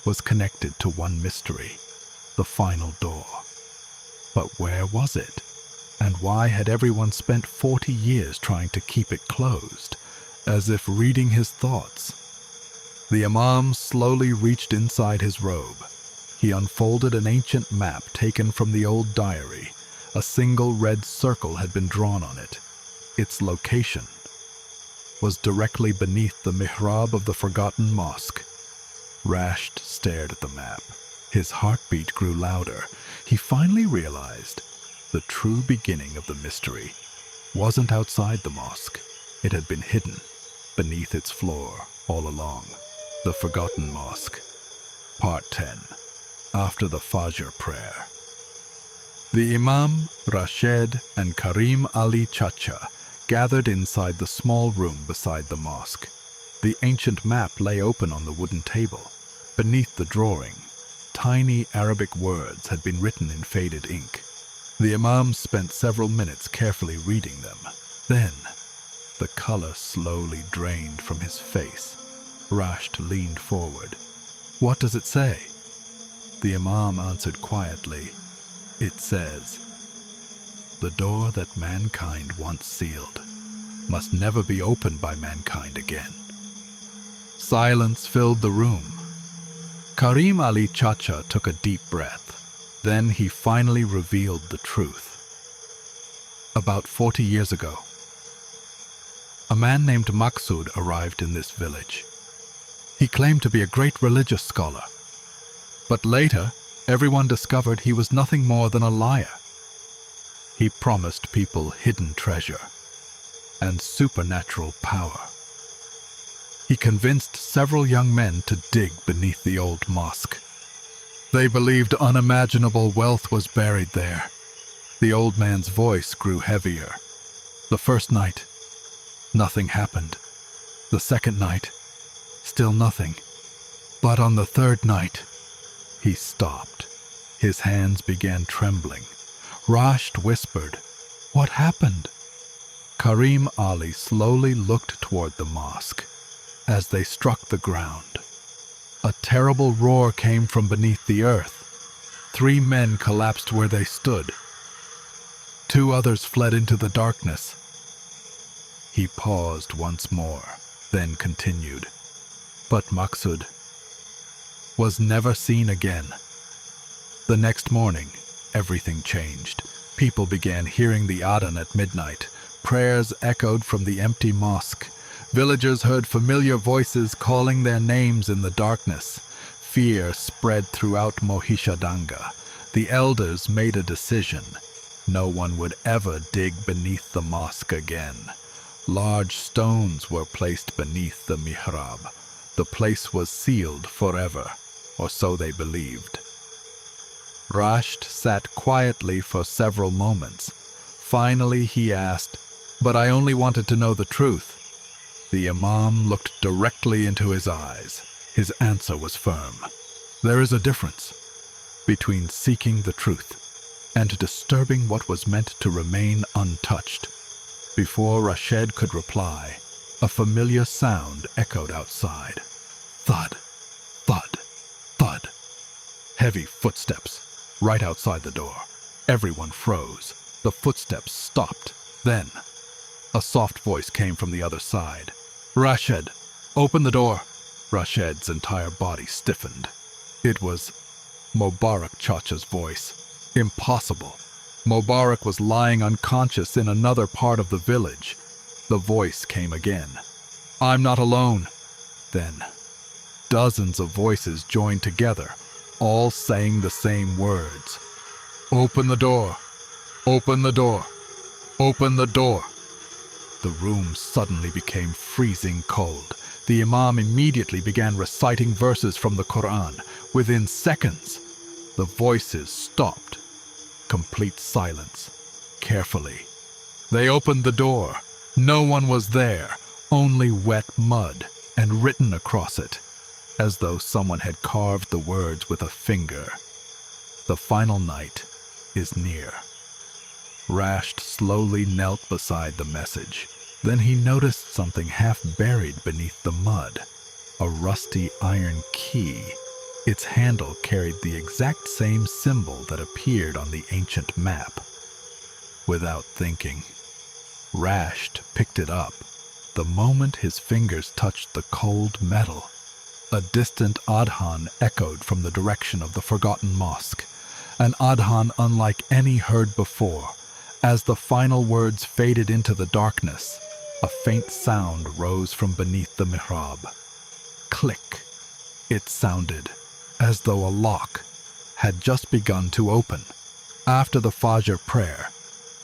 was connected to one mystery, the final door. But where was it? And why had everyone spent 40 years trying to keep it closed, as if reading his thoughts? The Imam slowly reached inside his robe. He unfolded an ancient map taken from the old diary. A single red circle had been drawn on it. Its location was directly beneath the mihrab of the Forgotten Mosque. Rashed stared at the map. His heartbeat grew louder. He finally realized the true beginning of the mystery wasn't outside the mosque. It had been hidden beneath its floor all along. The Forgotten Mosque. Part 10. After the Fajr prayer. The Imam, Rashed, and Karim Ali Chacha gathered inside the small room beside the mosque. The ancient map lay open on the wooden table. Beneath the drawing, tiny Arabic words had been written in faded ink. The Imam spent several minutes carefully reading them. Then, the color slowly drained from his face. Rashed leaned forward. "What does it say?" The Imam answered quietly. "It says, the door that mankind once sealed must never be opened by mankind again." Silence filled the room. Karim Ali Chacha took a deep breath. Then he finally revealed the truth. About 40 years ago, a man named Maksud arrived in this village. He claimed to be a great religious scholar, but later everyone discovered he was nothing more than a liar. He promised people hidden treasure and supernatural power. He convinced several young men to dig beneath the old mosque. They believed unimaginable wealth was buried there. The old man's voice grew heavier. The first night, nothing happened. The second night, still nothing. But on the third night, he stopped. His hands began trembling. Rashed whispered, "What happened?" Karim Ali slowly looked toward the mosque. As they struck the ground, a terrible roar came from beneath the earth. 3 men collapsed where they stood. 2 others fled into the darkness. He paused once more, then continued. But Maksud was never seen again. The next morning, everything changed. People began hearing the Adhan at midnight. Prayers echoed from the empty mosque. Villagers heard familiar voices calling their names in the darkness. Fear spread throughout Mohishadanga. The elders made a decision. No one would ever dig beneath the mosque again. Large stones were placed beneath the mihrab. The place was sealed forever, or so they believed. Rashed sat quietly for several moments. Finally he asked, "But I only wanted to know the truth." The Imam looked directly into his eyes. His answer was firm. There is a difference between seeking the truth and disturbing what was meant to remain untouched. Before Rashed could reply, a familiar sound echoed outside. Thud, thud, thud. Heavy footsteps right outside the door. Everyone froze. The footsteps stopped. Then, a soft voice came from the other side. "Rashed, open the door." Rashed's entire body stiffened. It was Mobarak Chacha's voice. Impossible. Mobarak was lying unconscious in another part of the village. The voice came again. "I'm not alone." Then, dozens of voices joined together, all saying the same words. "Open the door. Open the door. Open the door." The room suddenly became freezing cold. The Imam immediately began reciting verses from the Quran. Within seconds, the voices stopped. Complete silence. Carefully, they opened the door. No one was there, only wet mud, and written across it, as though someone had carved the words with a finger. "The final night is near." Rashed slowly knelt beside the message. Then he noticed something half buried beneath the mud, a rusty iron key. Its handle carried the exact same symbol that appeared on the ancient map. Without thinking, Rashed picked it up. The moment his fingers touched the cold metal, a distant Adhan echoed from the direction of the Forgotten Mosque, an Adhan unlike any heard before. As the final words faded into the darkness, a faint sound rose from beneath the mihrab. Click. It sounded as though a lock had just begun to open. After the Fajr prayer,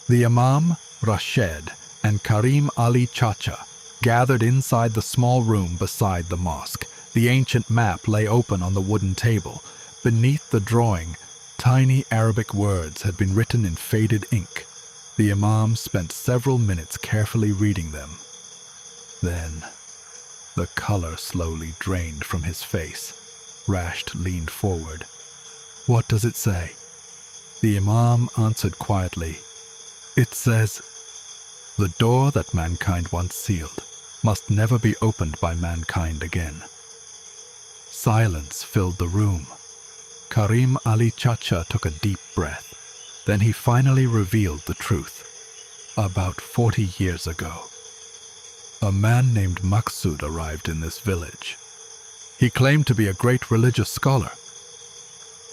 the Imam, Rashed, and Karim Ali Chacha gathered inside the small room beside the mosque. The ancient map lay open on the wooden table. Beneath the drawing, tiny Arabic words had been written in faded ink. The Imam spent several minutes carefully reading them. Then, the color slowly drained from his face. Rashed leaned forward. "What does it say?" The Imam answered quietly. "It says, the door that mankind once sealed must never be opened by mankind again." Silence filled the room. Karim Ali Chacha took a deep breath. Then he finally revealed the truth. About 40 years ago, a man named Maqsud arrived in this village. He claimed to be a great religious scholar,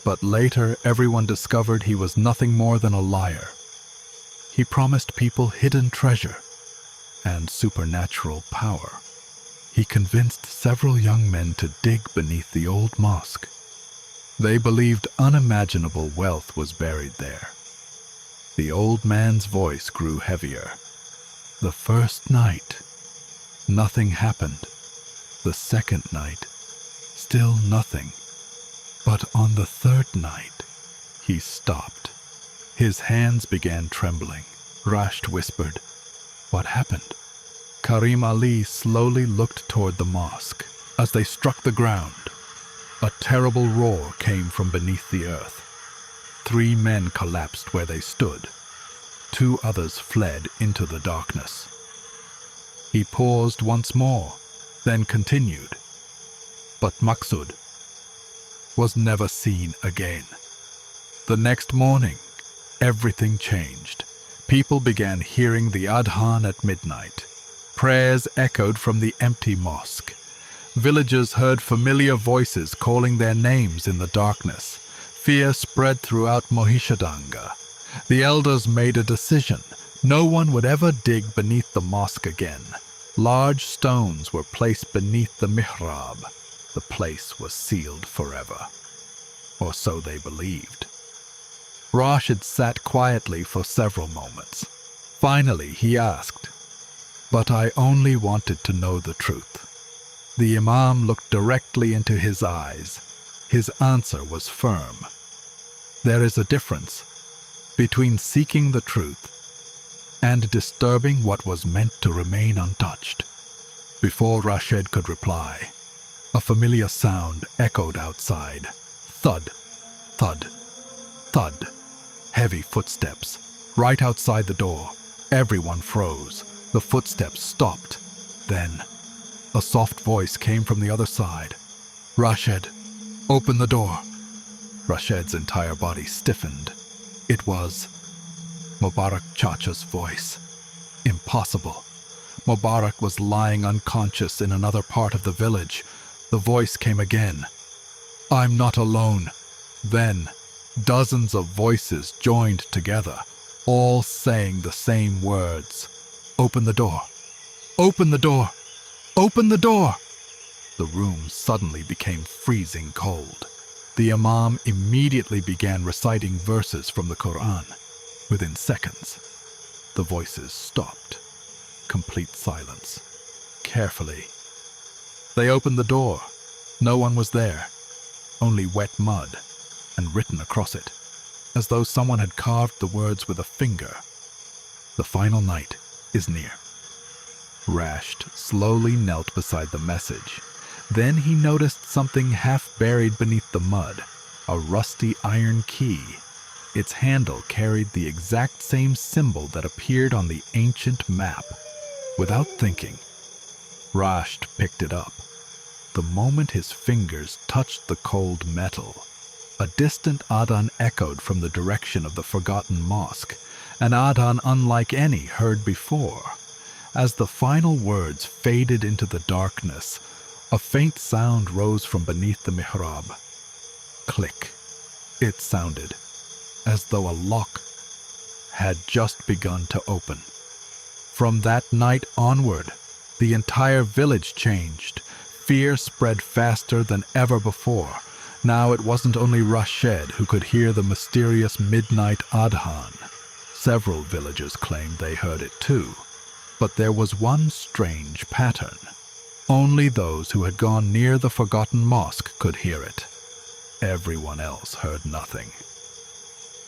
but later everyone discovered he was nothing more than a liar. He promised people hidden treasure and supernatural power. He convinced several young men to dig beneath the old mosque. They believed unimaginable wealth was buried there. The old man's voice grew heavier. The first night, nothing happened. The second night, still nothing. But on the third night, he stopped. His hands began trembling. Rashed whispered, "What happened?" Karim Ali slowly looked toward the mosque. As they struck the ground, a terrible roar came from beneath the earth. 3 men collapsed where they stood. 2 others fled into the darkness. He paused once more, then continued. But Maqsud was never seen again. The next morning, everything changed. People began hearing the Adhan at midnight. Prayers echoed from the empty mosque. Villagers heard familiar voices calling their names in the darkness. Fear spread throughout Mohishadanga. The elders made a decision. No one would ever dig beneath the mosque again. Large stones were placed beneath the mihrab. The place was sealed forever. Or so they believed. Rashed sat quietly for several moments. Finally, he asked, "But I only wanted to know the truth." The Imam looked directly into his eyes. His answer was firm. There is a difference between seeking the truth and disturbing what was meant to remain untouched. Before Rashed could reply, a familiar sound echoed outside. Thud, thud, thud. Heavy footsteps. Right outside the door, everyone froze. The footsteps stopped. Then, a soft voice came from the other side. "Rashed, open the door." Rashed's entire body stiffened. It was Mubarak Chacha's voice. Impossible. Mubarak was lying unconscious in another part of the village. The voice came again. "I'm not alone." Then, dozens of voices joined together, all saying the same words. "Open the door. Open the door. Open the door." The room suddenly became freezing cold. The Imam immediately began reciting verses from the Quran. Within seconds, the voices stopped. Complete silence. Carefully, they opened the door. No one was there. Only wet mud, and written across it, as though someone had carved the words with a finger. "The final night is near." Rashed slowly knelt beside the message. Then he noticed something half buried beneath the mud, a rusty iron key. Its handle carried the exact same symbol that appeared on the ancient map. Without thinking, Rashed picked it up. The moment his fingers touched the cold metal, a distant Adhan echoed from the direction of the Forgotten Mosque, an Adhan unlike any heard before. As the final words faded into the darkness, a faint sound rose from beneath the mihrab. Click. It sounded as though a lock had just begun to open. From that night onward, the entire village changed. Fear spread faster than ever before. Now it wasn't only Rashed who could hear the mysterious midnight Adhan. Several villagers claimed they heard it too. But there was one strange pattern. Only those who had gone near the Forgotten Mosque could hear it. Everyone else heard nothing.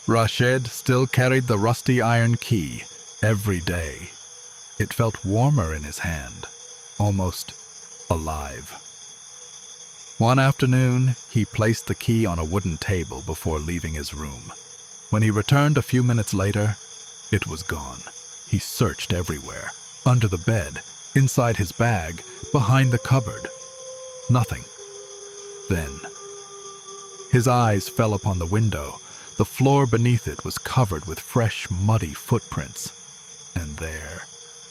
Rashed still carried the rusty iron key every day. It felt warmer in his hand, almost alive. One afternoon, he placed the key on a wooden table before leaving his room. When he returned a few minutes later, it was gone. He searched everywhere, under the bed, inside his bag, behind the cupboard. Nothing. Then, his eyes fell upon the window. The floor beneath it was covered with fresh, muddy footprints. And there,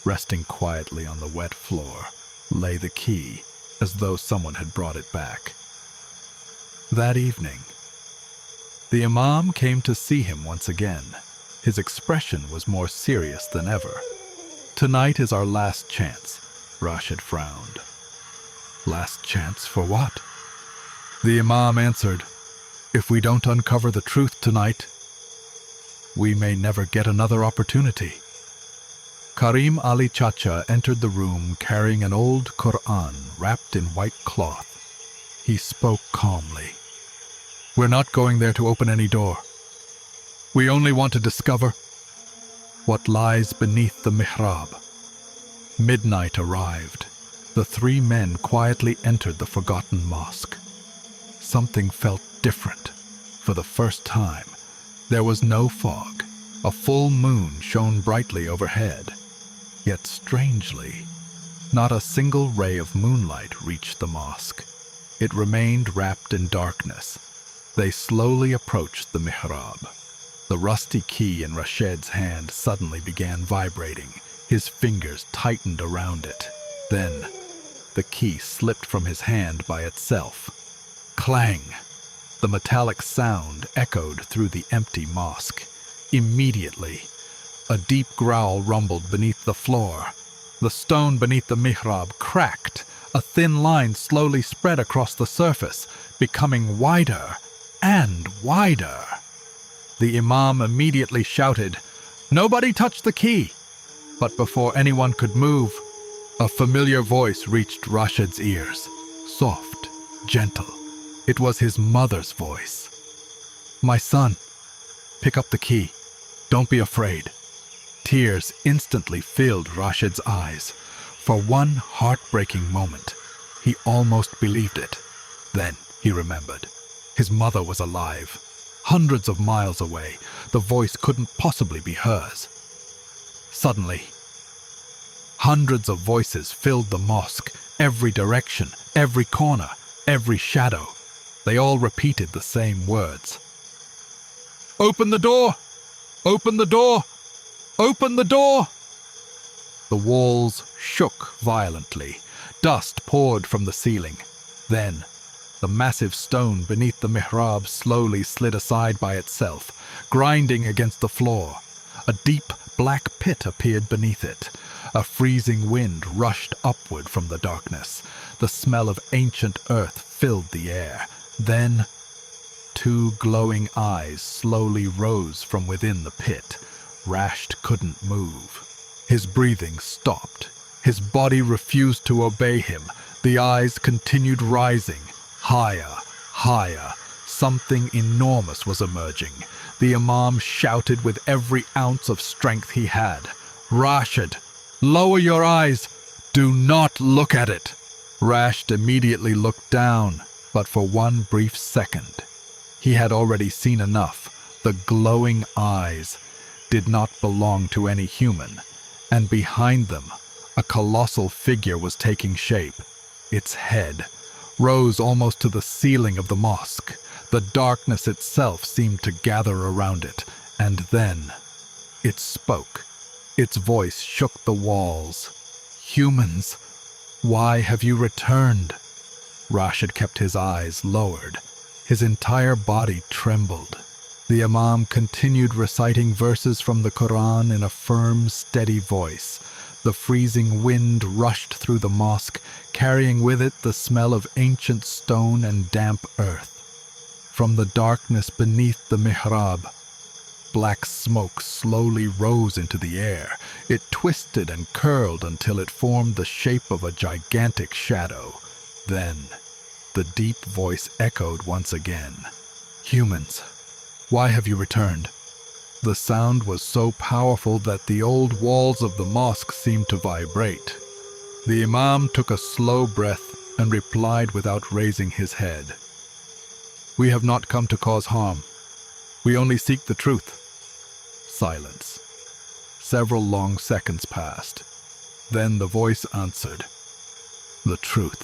resting quietly on the wet floor, lay the key, as though someone had brought it back. That evening, the Imam came to see him once again. His expression was more serious than ever. "Tonight is our last chance," Rashed frowned. "Last chance for what?" The Imam answered, "If we don't uncover the truth tonight, we may never get another opportunity." Karim Ali Chacha entered the room carrying an old Quran wrapped in white cloth. He spoke calmly. "We're not going there to open any door. We only want to discover what lies beneath the mihrab." Midnight arrived. The three men quietly entered the Forgotten Mosque. Something felt different. For the first time, there was no fog. A full moon shone brightly overhead. Yet strangely, not a single ray of moonlight reached the mosque. It remained wrapped in darkness. They slowly approached the mihrab. The rusty key in Rashed's hand suddenly began vibrating. His fingers tightened around it. Then, the key slipped from his hand by itself. Clang! The metallic sound echoed through the empty mosque. Immediately, a deep growl rumbled beneath the floor. The stone beneath the mihrab cracked. A thin line slowly spread across the surface, becoming wider and wider. The Imam immediately shouted, "Nobody touch the key!" But before anyone could move, a familiar voice reached Rashed's ears. Soft, gentle. It was his mother's voice. "My son, pick up the key. Don't be afraid." Tears instantly filled Rashed's eyes. For one heartbreaking moment, he almost believed it. Then he remembered. His mother was alive. Hundreds of miles away, the voice couldn't possibly be hers. Suddenly, hundreds of voices filled the mosque, every direction, every corner, every shadow. They all repeated the same words. "Open the door! Open the door! Open the door!" The walls shook violently. Dust poured from the ceiling. Then, the massive stone beneath the mihrab slowly slid aside by itself, grinding against the floor. A deep, black pit appeared beneath it. A freezing wind rushed upward from the darkness. The smell of ancient earth filled the air. Then, two glowing eyes slowly rose from within the pit. Rashed couldn't move. His breathing stopped. His body refused to obey him. The eyes continued rising. Higher, higher. Something enormous was emerging. The Imam shouted with every ounce of strength he had. "Rashed, lower your eyes. Do not look at it." Rashed immediately looked down, but for one brief second. He had already seen enough. The glowing eyes did not belong to any human, and behind them, A colossal figure was taking shape. Its head rose almost to the ceiling of the mosque. The darkness itself seemed to gather around it, and then it spoke. Its voice shook the walls. "Humans, why have you returned?" Rashed kept his eyes lowered. His entire body trembled. The Imam continued reciting verses from the Quran in a firm, steady voice. The freezing wind rushed through the mosque, carrying with it the smell of ancient stone and damp earth. From the darkness beneath the mihrab, black smoke slowly rose into the air. It twisted and curled until it formed the shape of a gigantic shadow. Then, the deep voice echoed once again. "Humans, why have you returned?" The sound was so powerful that the old walls of the mosque seemed to vibrate. The Imam took a slow breath and replied without raising his head. "We have not come to cause harm. We only seek the truth." Silence. Several long seconds passed. Then the voice answered, "The truth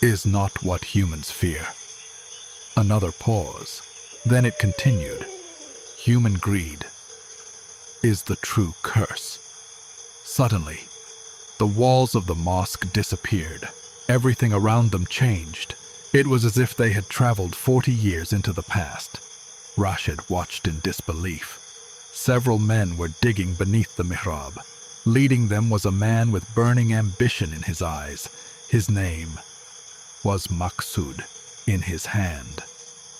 is not what humans fear." Another pause. Then it continued, "Human greed is the true curse." Suddenly, the walls of the mosque disappeared. Everything around them changed. It was as if they had traveled 40 years into the past. Rashed watched in disbelief. Several men were digging beneath the mihrab. Leading them was a man with burning ambition in his eyes. His name was Maqsud. In his hand,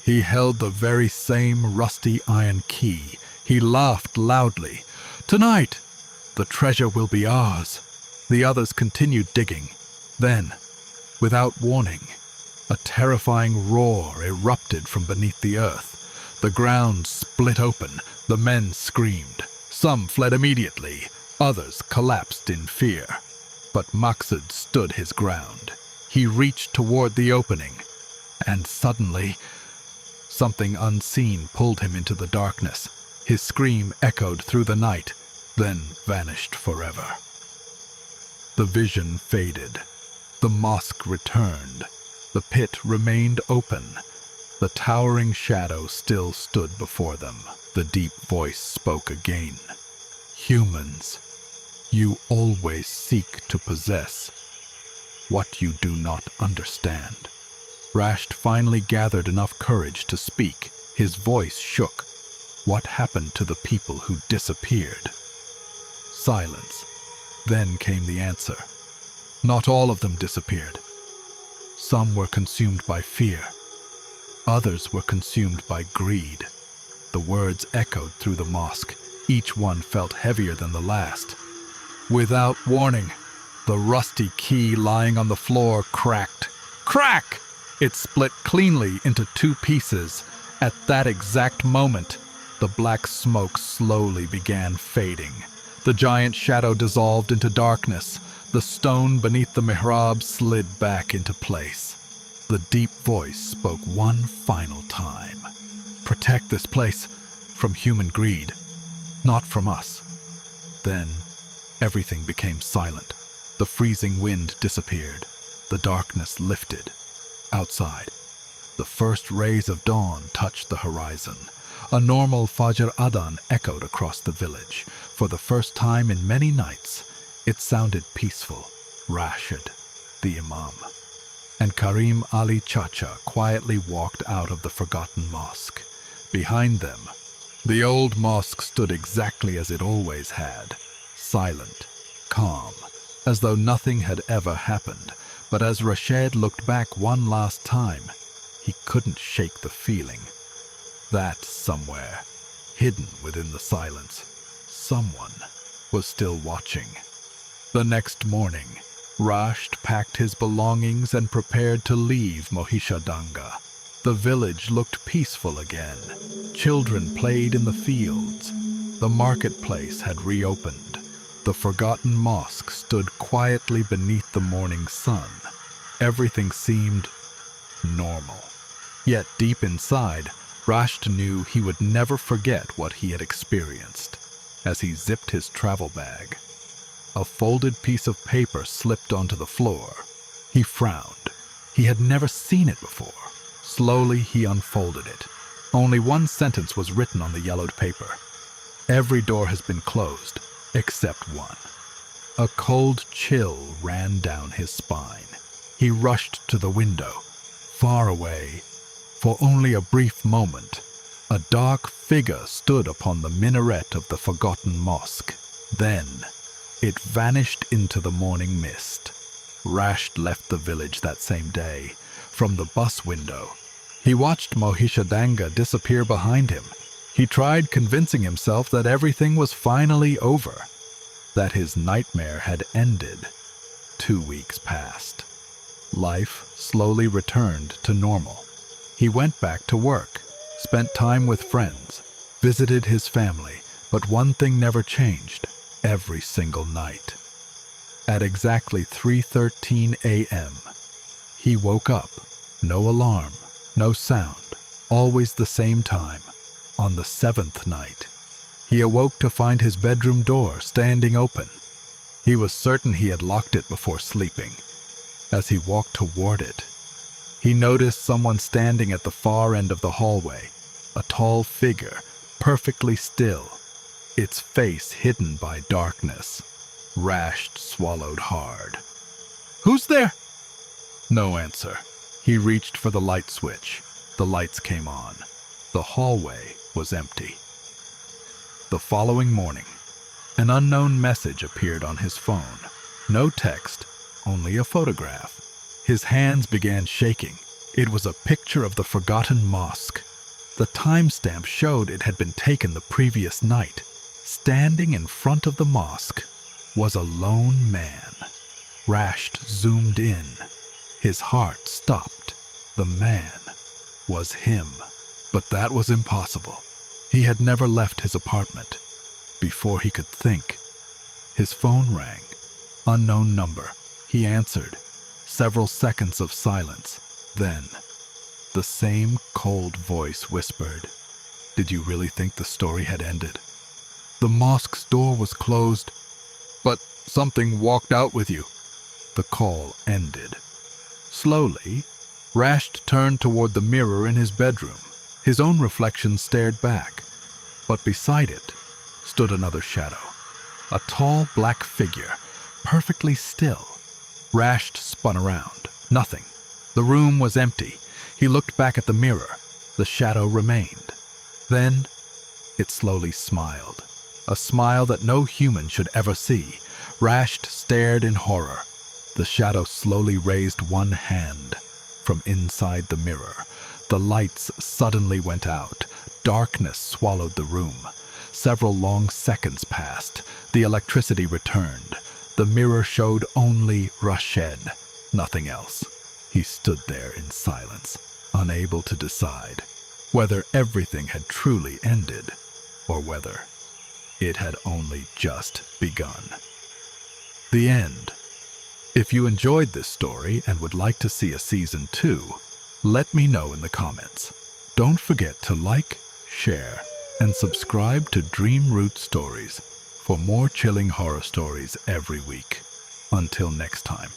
he held the very same rusty iron key. He laughed loudly. "Tonight, the treasure will be ours." The others continued digging. Then, without warning, a terrifying roar erupted from beneath the earth. The ground split open. The men screamed. Some fled immediately. Others collapsed in fear. But Maqsud stood his ground. He reached toward the opening, and suddenly, something unseen pulled him into the darkness. His scream echoed through the night, then vanished forever. The vision faded. The mosque returned. The pit remained open. The towering shadow still stood before them. The deep voice spoke again. "Humans, you always seek to possess what you do not understand." Rashed finally gathered enough courage to speak. His voice shook. "What happened to the people who disappeared?" Silence. Then came the answer. "Not all of them disappeared. Some were consumed by fear. Others were consumed by greed." The words echoed through the mosque. Each one felt heavier than the last. Without warning, the rusty key lying on the floor cracked. Crack! It split cleanly into 2 pieces. At that exact moment, the black smoke slowly began fading. The giant shadow dissolved into darkness. The stone beneath the mihrab slid back into place. The deep voice spoke one final time. "Protect this place from human greed, not from us." Then, everything became silent. The freezing wind disappeared. The darkness lifted. Outside, the first rays of dawn touched the horizon. A normal Fajr Adhan echoed across the village. For the first time in many nights, it sounded peaceful. Rashed, the Imam, and Karim Ali Chacha quietly walked out of the Forgotten Mosque. Behind them, the old mosque stood exactly as it always had, silent, calm, as though nothing had ever happened. But as Rashed looked back one last time, he couldn't shake the feeling that somewhere, hidden within the silence, someone was still watching. The next morning, Rashed packed his belongings and prepared to leave Mohishadanga. The village looked peaceful again. Children played in the fields. The marketplace had reopened. The Forgotten Mosque stood quietly beneath the morning sun. Everything seemed normal. Yet deep inside, Rashed knew he would never forget what he had experienced. As he zipped his travel bag, A folded piece of paper slipped onto the floor. He frowned. He had never seen it before. Slowly, he unfolded it. Only one sentence was written on the yellowed paper. Every door has been closed, except one. A cold chill ran down his spine. He rushed to the window. Far away, for only a brief moment, a dark figure stood upon the minaret of the Forgotten Mosque. Then, it vanished into the morning mist. Rashed left the village that same day. From the bus window, he watched Mohishadanga disappear behind him. He tried convincing himself that everything was finally over, that his nightmare had ended. 2 weeks passed. Life slowly returned to normal. He went back to work, spent time with friends, visited his family, but one thing never changed, every single night. At exactly 3:13 a.m., he woke up. No alarm, no sound, always the same time. On the 7th night, he awoke to find his bedroom door standing open. He was certain he had locked it before sleeping. As he walked toward it, he noticed someone standing at the far end of the hallway, a tall figure, perfectly still, its face hidden by darkness. Rashed swallowed hard. "Who's there?" No answer. He reached for the light switch. The lights came on. The hallway was empty. The following morning, an unknown message appeared on his phone. No text, only a photograph. His hands began shaking. It was a picture of the Forgotten Mosque. The timestamp showed it had been taken the previous night. Standing in front of the mosque was a lone man. Rashed zoomed in. His heart stopped. The man was him. But that was impossible. He had never left his apartment. Before he could think, his phone rang. Unknown number. He answered. Several seconds of silence. Then, the same cold voice whispered, "Did you really think the story had ended? The mosque's door was closed, but something walked out with you." The call ended. Slowly, Rashed turned toward the mirror in his bedroom. His own reflection stared back, but beside it stood another shadow. A tall black figure, perfectly still. Rashed spun around. Nothing. The room was empty. He looked back at the mirror. The shadow remained. Then, it slowly smiled. A smile that no human should ever see. Rashed stared in horror. The shadow slowly raised one hand. From inside the mirror, the lights suddenly went out. Darkness swallowed the room. Several long seconds passed. The electricity returned. The mirror showed only Rashed, nothing else. He stood there in silence, unable to decide whether everything had truly ended or whether it had only just begun. The end. If you enjoyed this story and would like to see a season 2, let me know in the comments. Don't forget to like, share, and subscribe to DreamRoot Stories for more chilling horror stories every week. Until next time,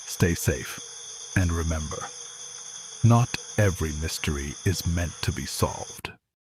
stay safe, and remember, not every mystery is meant to be solved.